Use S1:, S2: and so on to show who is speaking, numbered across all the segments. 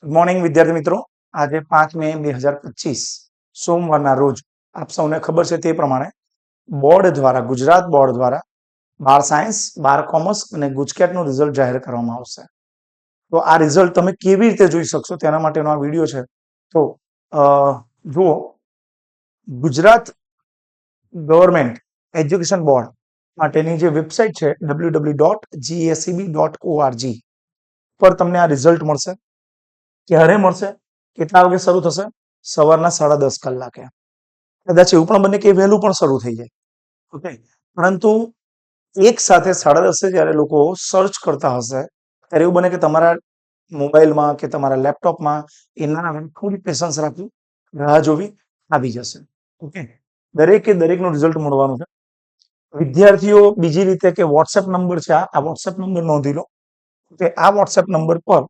S1: Good morning વિદ્યાર્થી મિત્રો, આજે 5 મે 2025 સોમવારના રોજ આપ સૌને ખબર છે તે પ્રમાણે બોર્ડ દ્વારા ગુજરાત બોર્ડ દ્વારા 12 સાયન્સ 12 કોમર્સ અને ગુજકેટનું રિઝલ્ટ જાહેર કરવામાં આવશે. તો આ રિઝલ્ટ તમે કેવી રીતે જોઈ શકશો તેના માટેનો આ વિડીયો છે. તો જુઓ, ગુજરાત ગવર્મેન્ટ એજ્યુકેશન બોર્ડ માટેની જે વેબસાઇટ છે www.gascb.org પર તમને આ રિઝલ્ટ મળશે. ક્યારે મળશે, કેટલા વાગે શરૂ થશે? સવારના 10:30 કલાકે. કદાચ એવું પણ બને કે વહેલું પણ શરૂ થઈ જાય. ઓકે, પરંતુ એક સાથે 10:30 જ્યારે લોકો સર્ચ કરતા હશે ત્યારે એવું બને કે તમારા મોબાઈલમાં કે તમારા લેપટોપમાં એના થોડી પેશન્સ રાખવી, રાહ જોવી, આવી જશે. ઓકે, દરેકે દરેકનું રિઝલ્ટ મળવાનું છે. વિદ્યાર્થીઓ બીજી રીતે કે વોટ્સએપ નંબર છે, આ વોટ્સએપ નંબર નોંધી લો કે આ વોટ્સએપ નંબર પર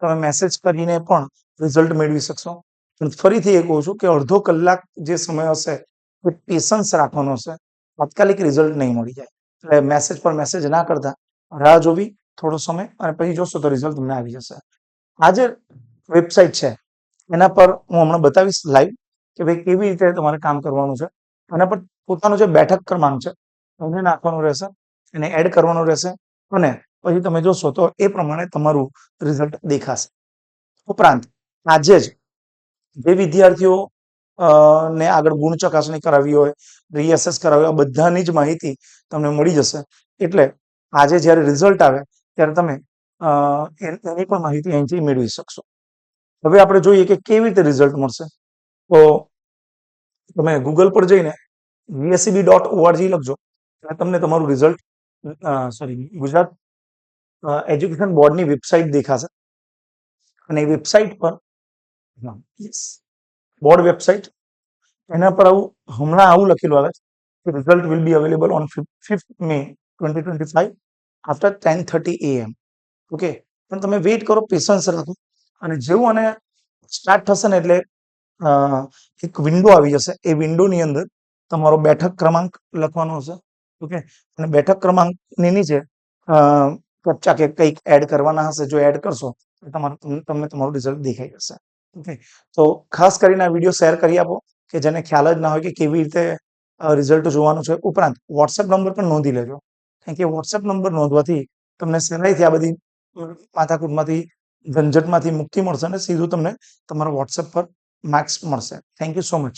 S1: તમે મેસેજ કરીને પણ રિઝલ્ટ મેળવી શકશો. પણ ફરીથી એ કહું છું કે અડધો કલાક જે સમય હશે એ પેશન્સ રાખવાનો હશે, તાત્કાલિક રિઝલ્ટ નહીં મળી જાય. એટલે મેસેજ પર મેસેજ ના કરતા રાહ જોવી થોડો સમય, અને પછી જોશો તો રિઝલ્ટ તમને આવી જશે. આ જે વેબસાઇટ છે એના પર હું હમણાં બતાવીશ લાઈવ કે ભાઈ કેવી રીતે તમારે કામ કરવાનું છે. આના પર પોતાનો જે બેઠક ક્રમાંક છે એને નાખવાનો રહેશે, એને એડ કરવાનો રહેશે, અને પછી તમે જોશો તો એ પ્રમાણે તમારું રિઝલ્ટ દેખાશે. ઉપરાંત આજે જ જે વિદ્યાર્થીઓ ને આગળ ગુણ ચકાસણી કરાવી હોય, રીએસેસ કરાવી હોય, બધાની જ માહિતી તમને મળી જશે. એટલે આજે જ્યારે રિઝલ્ટ આવે ત્યારે તમે એની પણ માહિતી અહીંથી મેળવી શકશો. હવે આપણે જોઈએ કે કેવી રીતે રિઝલ્ટ મળશે. તો તમે ગૂગલ પર જઈને gascb.org લખજો એટલે તમને તમારું રિઝલ્ટ ગુજરાત એજ્યુકેશન બોર્ડની વેબસાઇટ દેખાશે. અને એ વેબસાઇટ પર બોર્ડ વેબસાઇટ એના પર હમણાં આવું લખેલું આવે છે, result will be available on 5th May 2025 after 10:30 AM. Okay, પણ તમે વેઇટ કરો, પેશન્સ રાખો, અને જેવું અને સ્ટાર્ટ થશે ને એટલે એક વિન્ડો આવી જશે. એ વિન્ડોની અંદર તમારો બેઠક ક્રમાંક લખવાનો હશે. ઓકે, અને બેઠક ક્રમાંકની નીચે કચ્ચા કે કંઈક એડ કરવાના હશે. જો એડ કરશો તો તમને તમારું રિઝલ્ટ દેખાઈ જશે. ઓકે, તો ખાસ કરીને આ વિડીયો શેર કરી આપો કે જેને ખ્યાલ જ ના હોય કે કેવી રીતે રિઝલ્ટ જોવાનું છે. ઉપરાંત વોટ્સએપ નંબર પણ નોંધી લેજો, કારણ કે વોટ્સએપ નંબર નોંધવાથી તમને સહેલાઈથી આ બધી માથાકૂટમાંથી, ઝંઝટમાંથી મુક્તિ મળશે અને સીધું તમને તમારા વોટ્સએપ પર માર્ક્સ મળશે. Thank you so much.